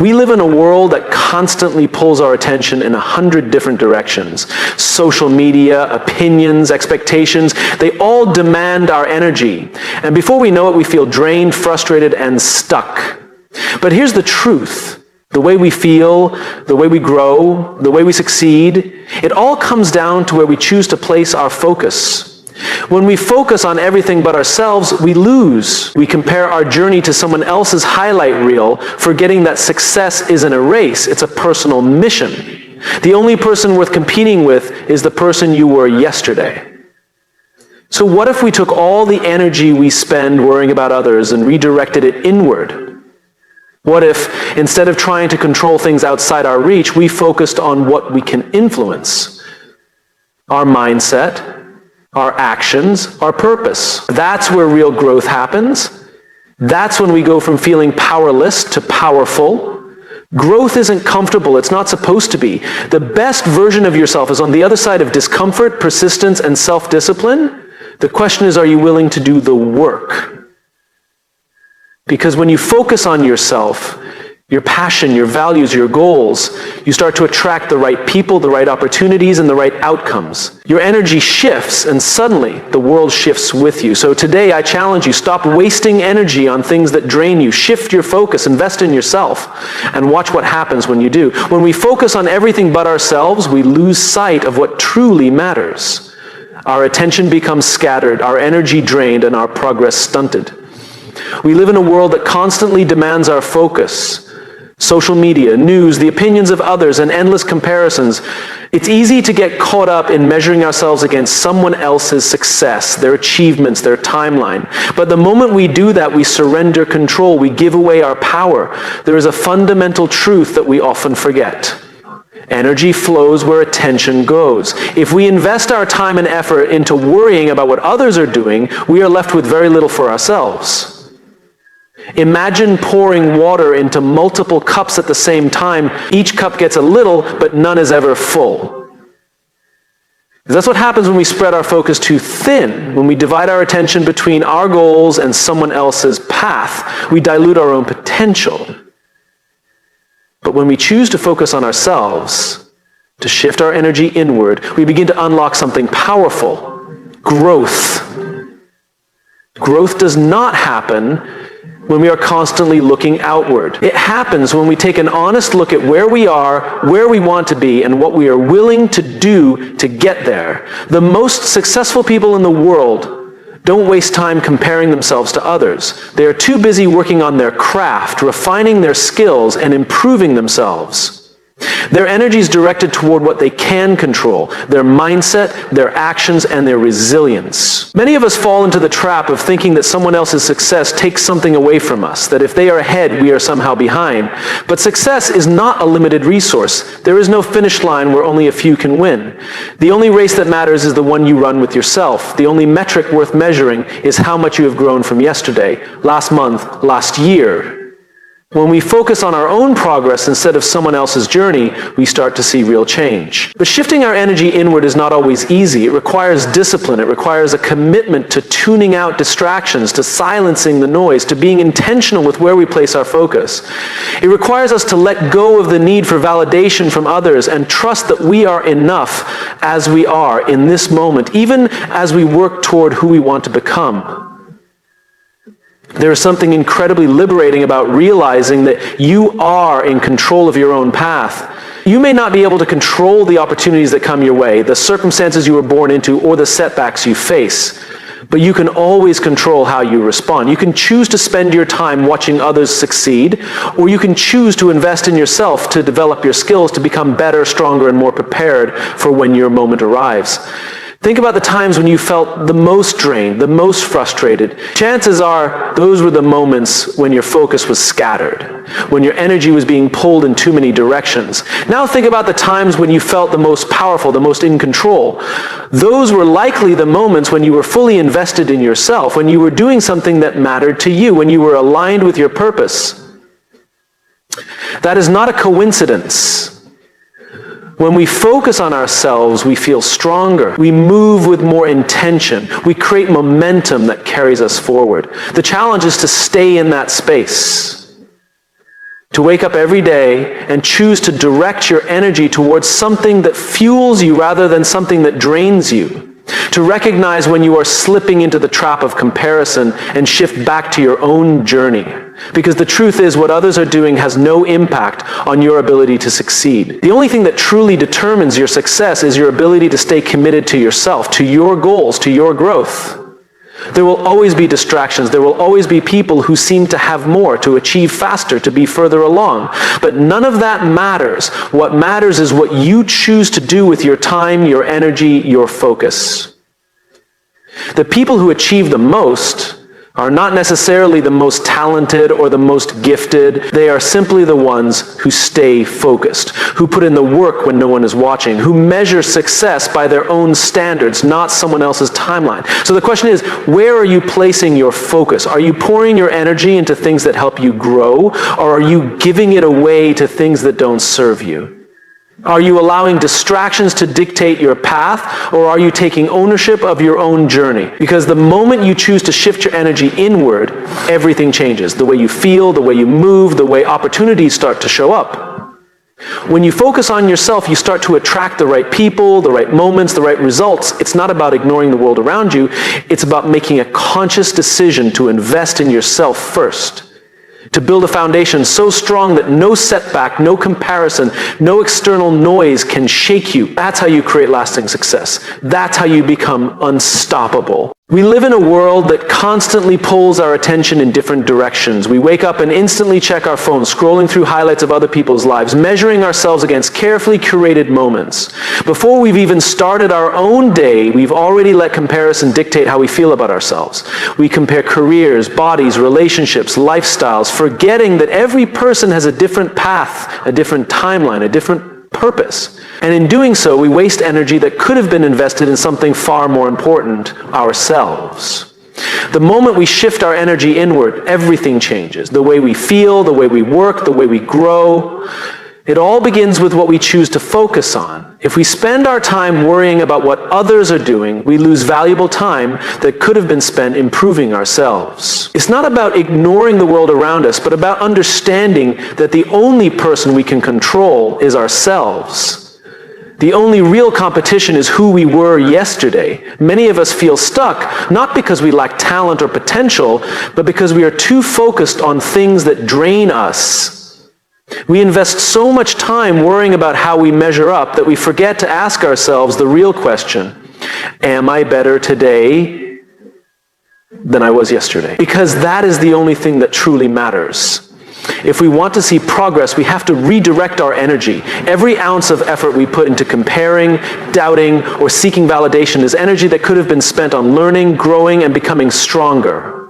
We live in a world that constantly pulls our attention in 100 different directions. Social media, opinions, expectations, they all demand our energy. And before we know it, we feel drained, frustrated, and stuck. But here's the truth. The way we feel, the way we grow, the way we succeed, it all comes down to where we choose to place our focus. When we focus on everything but ourselves, we lose. We compare our journey to someone else's highlight reel, forgetting that success isn't a race, it's a personal mission. The only person worth competing with is the person you were yesterday. So what if we took all the energy we spend worrying about others and redirected it inward? What if, instead of trying to control things outside our reach, we focused on what we can influence? Our mindset, our actions, our purpose. That's where real growth happens. That's when we go from feeling powerless to powerful. Growth isn't comfortable. It's not supposed to be. The best version of yourself is on the other side of discomfort, persistence, and self-discipline. The question is, are you willing to do the work? Because when you focus on yourself, your passion, your values, your goals, you start to attract the right people, the right opportunities, and the right outcomes. Your energy shifts, and suddenly the world shifts with you. So today I challenge you, stop wasting energy on things that drain you. Shift your focus, invest in yourself, and watch what happens when you do. When we focus on everything but ourselves, we lose sight of what truly matters. Our attention becomes scattered, our energy drained, and our progress stunted. We live in a world that constantly demands our focus. Social media, news, the opinions of others, and endless comparisons. It's easy to get caught up in measuring ourselves against someone else's success, their achievements, their timeline. But the moment we do that, we surrender control, we give away our power. There is a fundamental truth that we often forget. Energy flows where attention goes. If we invest our time and effort into worrying about what others are doing, we are left with very little for ourselves. Imagine pouring water into multiple cups at the same time. Each cup gets a little, but none is ever full. That's what happens when we spread our focus too thin, when we divide our attention between our goals and someone else's path. We dilute our own potential. But when we choose to focus on ourselves, to shift our energy inward, we begin to unlock something powerful: growth. Growth does not happen when we are constantly looking outward. It happens when we take an honest look at where we are, where we want to be, and what we are willing to do to get there. The most successful people in the world don't waste time comparing themselves to others. They are too busy working on their craft, refining their skills, and improving themselves. Their energy is directed toward what they can control, their mindset, their actions, and their resilience. Many of us fall into the trap of thinking that someone else's success takes something away from us, that if they are ahead, we are somehow behind. But success is not a limited resource. There is no finish line where only a few can win. The only race that matters is the one you run with yourself. The only metric worth measuring is how much you have grown from yesterday, last month, last year. When we focus on our own progress instead of someone else's journey, we start to see real change. But shifting our energy inward is not always easy. It requires discipline. It requires a commitment to tuning out distractions, to silencing the noise, to being intentional with where we place our focus. It requires us to let go of the need for validation from others and trust that we are enough as we are in this moment, even as we work toward who we want to become. There is something incredibly liberating about realizing that you are in control of your own path. You may not be able to control the opportunities that come your way, the circumstances you were born into, or the setbacks you face, but you can always control how you respond. You can choose to spend your time watching others succeed, or you can choose to invest in yourself to develop your skills to become better, stronger, and more prepared for when your moment arrives. Think about the times when you felt the most drained, the most frustrated. Chances are those were the moments when your focus was scattered, when your energy was being pulled in too many directions. Now think about the times when you felt the most powerful, the most in control. Those were likely the moments when you were fully invested in yourself, when you were doing something that mattered to you, when you were aligned with your purpose. That is not a coincidence. When we focus on ourselves, we feel stronger. We move with more intention. We create momentum that carries us forward. The challenge is to stay in that space. To wake up every day and choose to direct your energy towards something that fuels you rather than something that drains you. To recognize when you are slipping into the trap of comparison and shift back to your own journey. Because the truth is, what others are doing has no impact on your ability to succeed. The only thing that truly determines your success is your ability to stay committed to yourself, to your goals, to your growth. There will always be distractions. There will always be people who seem to have more, to achieve faster, to be further along. But none of that matters. What matters is what you choose to do with your time, your energy, your focus. The people who achieve the most are not necessarily the most talented or the most gifted. They are simply the ones who stay focused, who put in the work when no one is watching, who measure success by their own standards, not someone else's timeline. So the question is, where are you placing your focus? Are you pouring your energy into things that help you grow, or are you giving it away to things that don't serve you? Are you allowing distractions to dictate your path, or are you taking ownership of your own journey? Because the moment you choose to shift your energy inward, everything changes. The way you feel, the way you move, the way opportunities start to show up. When you focus on yourself, you start to attract the right people, the right moments, the right results. It's not about ignoring the world around you. It's about making a conscious decision to invest in yourself first. To build a foundation so strong that no setback, no comparison, no external noise can shake you. That's how you create lasting success. That's how you become unstoppable. We live in a world that constantly pulls our attention in different directions. We wake up and instantly check our phones, scrolling through highlights of other people's lives, measuring ourselves against carefully curated moments. Before we've even started our own day, we've already let comparison dictate how we feel about ourselves. We compare careers, bodies, relationships, lifestyles, forgetting that every person has a different path, a different timeline, a different purpose. And in doing so, we waste energy that could have been invested in something far more important, ourselves. The moment we shift our energy inward, everything changes. The way we feel, the way we work, the way we grow. It all begins with what we choose to focus on. If we spend our time worrying about what others are doing, we lose valuable time that could have been spent improving ourselves. It's not about ignoring the world around us, but about understanding that the only person we can control is ourselves. The only real competition is who we were yesterday. Many of us feel stuck, not because we lack talent or potential, but because we are too focused on things that drain us. We invest so much time worrying about how we measure up that we forget to ask ourselves the real question: am I better today than I was yesterday? Because that is the only thing that truly matters. If we want to see progress, we have to redirect our energy. Every ounce of effort we put into comparing, doubting, or seeking validation is energy that could have been spent on learning, growing, and becoming stronger.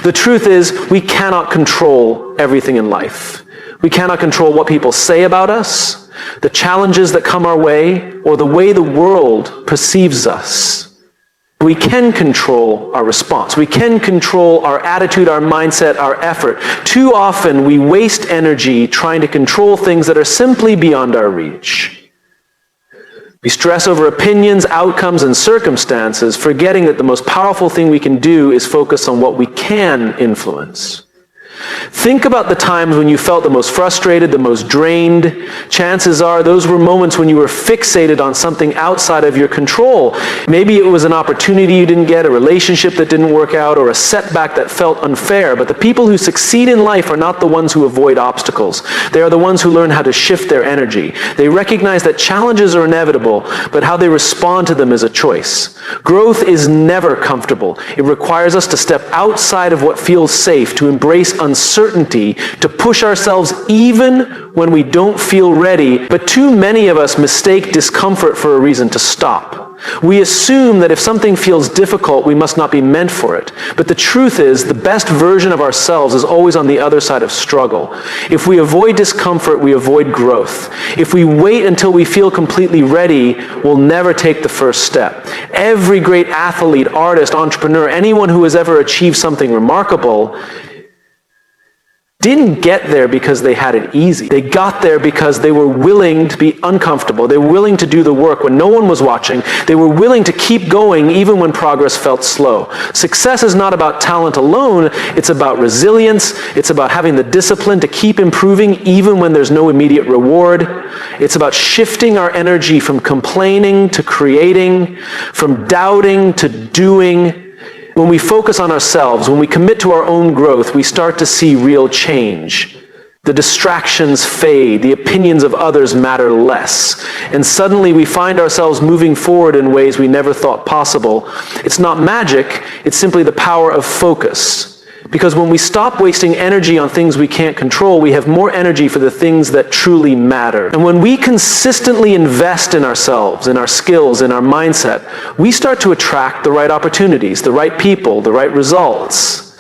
The truth is, we cannot control everything in life. We cannot control what people say about us, the challenges that come our way, or the way the world perceives us. We can control our response. We can control our attitude, our mindset, our effort. Too often we waste energy trying to control things that are simply beyond our reach. We stress over opinions, outcomes, and circumstances, forgetting that the most powerful thing we can do is focus on what we can influence. Think about the times when you felt the most frustrated, the most drained. Chances are those were moments when you were fixated on something outside of your control. Maybe it was an opportunity you didn't get, a relationship that didn't work out, or a setback that felt unfair. But the people who succeed in life are not the ones who avoid obstacles. They are the ones who learn how to shift their energy. They recognize that challenges are inevitable, but how they respond to them is a choice. Growth is never comfortable. It requires us to step outside of what feels safe, to embrace uncertainty, to push ourselves even when we don't feel ready. But too many of us mistake discomfort for a reason to stop. We assume that if something feels difficult, we must not be meant for it. But the truth is, the best version of ourselves is always on the other side of struggle. If we avoid discomfort, we avoid growth. If we wait until we feel completely ready, we'll never take the first step. Every great athlete, artist, entrepreneur, anyone who has ever achieved something remarkable didn't get there because they had it easy. They got there because they were willing to be uncomfortable. They were willing to do the work when no one was watching. They were willing to keep going even when progress felt slow. Success is not about talent alone. It's about resilience. It's about having the discipline to keep improving even when there's no immediate reward. It's about shifting our energy from complaining to creating, from doubting to doing. When we focus on ourselves, when we commit to our own growth, we start to see real change. The distractions fade, the opinions of others matter less, and suddenly we find ourselves moving forward in ways we never thought possible. It's not magic, it's simply the power of focus. Because when we stop wasting energy on things we can't control, we have more energy for the things that truly matter. And when we consistently invest in ourselves, in our skills, in our mindset, we start to attract the right opportunities, the right people, the right results.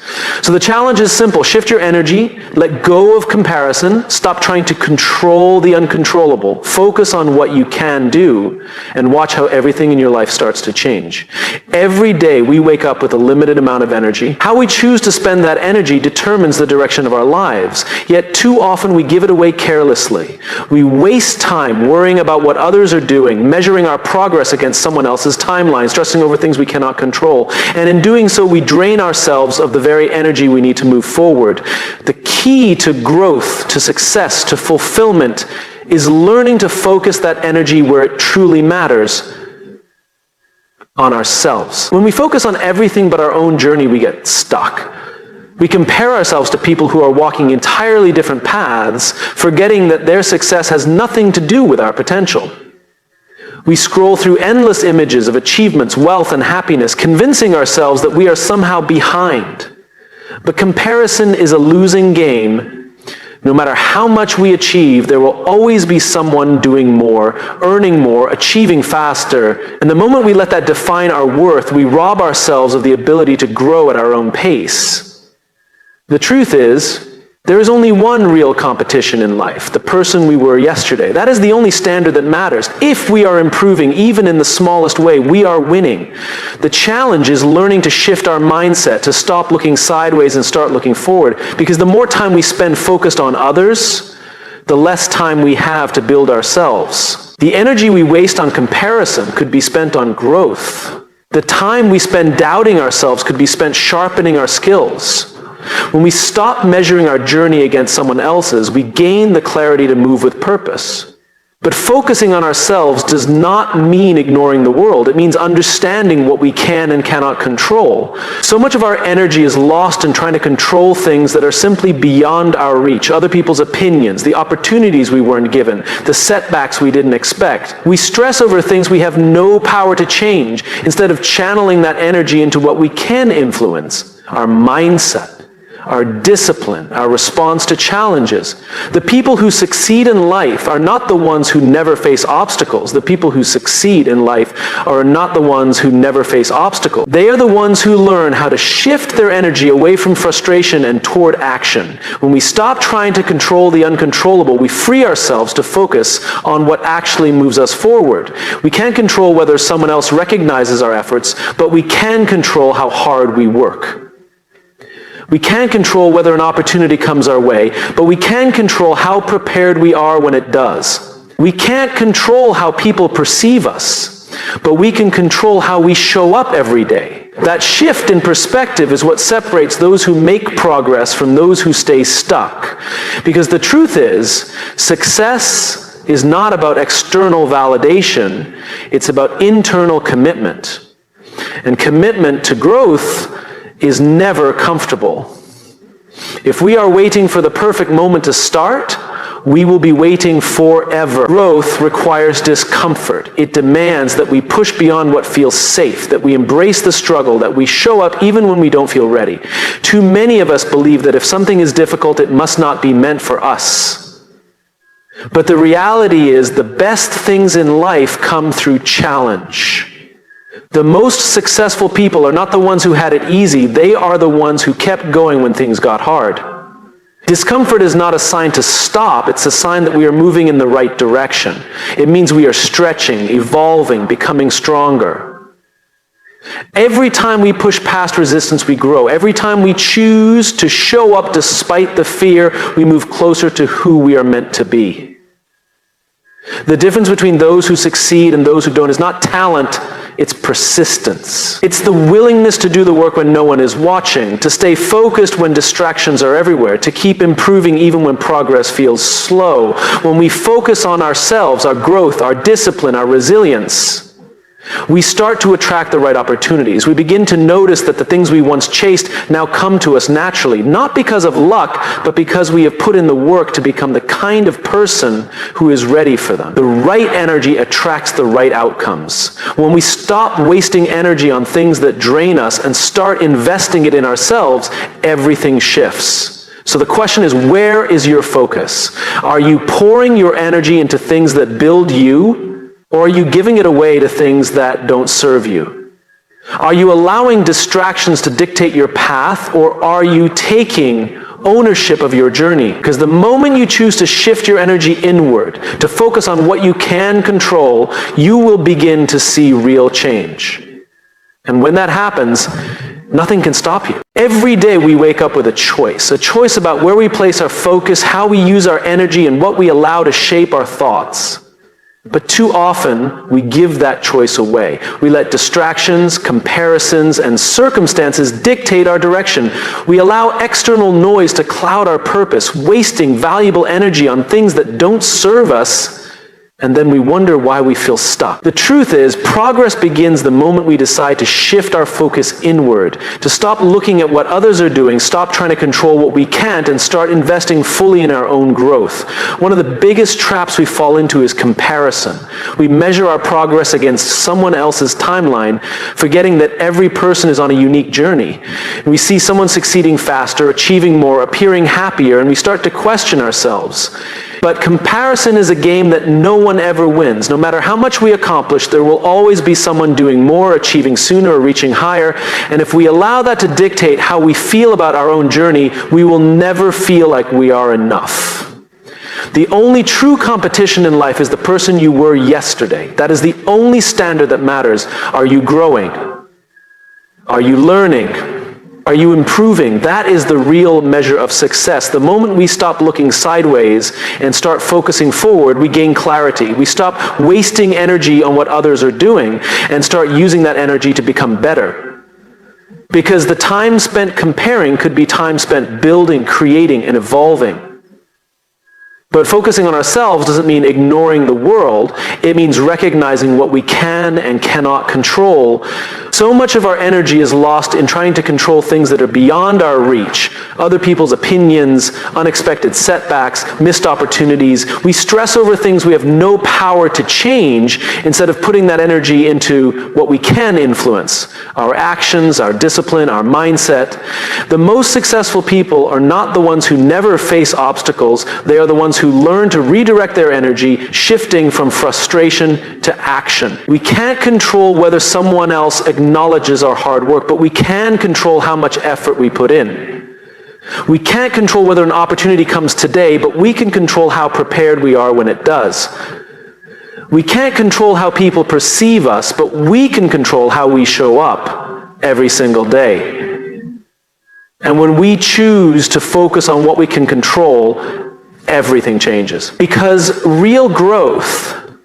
So the challenge is simple. Shift your energy, let go of comparison, stop trying to control the uncontrollable, focus on what you can do, and watch how everything in your life starts to change. Every day we wake up with a limited amount of energy. How we choose to spend that energy determines the direction of our lives, yet too often we give it away carelessly. We waste time worrying about what others are doing, measuring our progress against someone else's timeline, stressing over things we cannot control, and in doing so we drain ourselves of the very energy we need to move forward. The key to growth, to success, to fulfillment is learning to focus that energy where it truly matters, on ourselves. When we focus on everything but our own journey, we get stuck. We compare ourselves to people who are walking entirely different paths, forgetting that their success has nothing to do with our potential. We scroll through endless images of achievements, wealth, and happiness, convincing ourselves that we are somehow behind. But comparison is a losing game. No matter how much we achieve, there will always be someone doing more, earning more, achieving faster. And the moment we let that define our worth, we rob ourselves of the ability to grow at our own pace. The truth is, there is only one real competition in life, the person we were yesterday. That is the only standard that matters. If we are improving, even in the smallest way, we are winning. The challenge is learning to shift our mindset, to stop looking sideways and start looking forward, because the more time we spend focused on others, the less time we have to build ourselves. The energy we waste on comparison could be spent on growth. The time we spend doubting ourselves could be spent sharpening our skills. When we stop measuring our journey against someone else's, we gain the clarity to move with purpose. But focusing on ourselves does not mean ignoring the world. It means understanding what we can and cannot control. So much of our energy is lost in trying to control things that are simply beyond our reach. Other people's opinions, the opportunities we weren't given, the setbacks we didn't expect. We stress over things we have no power to change instead of channeling that energy into what we can influence, our mindset, our discipline, our response to challenges. The people who succeed in life are not the ones who never face obstacles. The people who succeed in life are not the ones who never face obstacles. They are the ones who learn how to shift their energy away from frustration and toward action. When we stop trying to control the uncontrollable, we free ourselves to focus on what actually moves us forward. We can't control whether someone else recognizes our efforts, but we can control how hard we work. We can't control whether an opportunity comes our way, but we can control how prepared we are when it does. We can't control how people perceive us, but we can control how we show up every day. That shift in perspective is what separates those who make progress from those who stay stuck. Because the truth is, success is not about external validation, it's about internal commitment. And commitment to growth is never comfortable. If we are waiting for the perfect moment to start, we will be waiting forever. Growth requires discomfort. It demands that we push beyond what feels safe, that we embrace the struggle, that we show up even when we don't feel ready. Too many of us believe that if something is difficult, it must not be meant for us. But the reality is, the best things in life come through challenge. The most successful people are not the ones who had it easy. They are the ones who kept going when things got hard. Discomfort is not a sign to stop. It's a sign that we are moving in the right direction. It means we are stretching, evolving, becoming stronger. Every time we push past resistance, we grow. Every time we choose to show up despite the fear, we move closer to who we are meant to be. The difference between those who succeed and those who don't is not talent, it's persistence. It's the willingness to do the work when no one is watching, to stay focused when distractions are everywhere, to keep improving even when progress feels slow. When we focus on ourselves, our growth, our discipline, our resilience, we start to attract the right opportunities. We begin to notice that the things we once chased now come to us naturally, not because of luck, but because we have put in the work to become the kind of person who is ready for them. The right energy attracts the right outcomes. When we stop wasting energy on things that drain us and start investing it in ourselves, everything shifts. So the question is, where is your focus? Are you pouring your energy into things that build you? Or are you giving it away to things that don't serve you? Are you allowing distractions to dictate your path, or are you taking ownership of your journey? Because the moment you choose to shift your energy inward, to focus on what you can control, you will begin to see real change. And when that happens, nothing can stop you. Every day we wake up with a choice about where we place our focus, how we use our energy, and what we allow to shape our thoughts. But too often, we give that choice away. We let distractions, comparisons, and circumstances dictate our direction. We allow external noise to cloud our purpose, wasting valuable energy on things that don't serve us, and then we wonder why we feel stuck. The truth is, progress begins the moment we decide to shift our focus inward, to stop looking at what others are doing, stop trying to control what we can't, and start investing fully in our own growth. One of the biggest traps we fall into is comparison. We measure our progress against someone else's timeline, forgetting that every person is on a unique journey. We see someone succeeding faster, achieving more, appearing happier, and we start to question ourselves. But comparison is a game that no one ever wins. No matter how much we accomplish, there will always be someone doing more, achieving sooner, or reaching higher. And if we allow that to dictate how we feel about our own journey, we will never feel like we are enough. The only true competition in life is the person you were yesterday. That is the only standard that matters. Are you growing? Are you learning? Are you improving? That is the real measure of success. The moment we stop looking sideways and start focusing forward, we gain clarity. We stop wasting energy on what others are doing and start using that energy to become better. Because the time spent comparing could be time spent building, creating, and evolving. But focusing on ourselves doesn't mean ignoring the world. It means recognizing what we can and cannot control. So much of our energy is lost in trying to control things that are beyond our reach. Other people's opinions, unexpected setbacks, missed opportunities. We stress over things we have no power to change instead of putting that energy into what we can influence. Our actions, our discipline, our mindset. The most successful people are not the ones who never face obstacles. They are the ones who learn to redirect their energy, shifting from frustration to action. We can't control whether someone else acknowledges our hard work, but we can control how much effort we put in. We can't control whether an opportunity comes today, but we can control how prepared we are when it does. We can't control how people perceive us, but we can control how we show up every single day. And when we choose to focus on what we can control, everything changes. Because real growth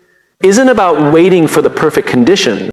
isn't about waiting for the perfect condition.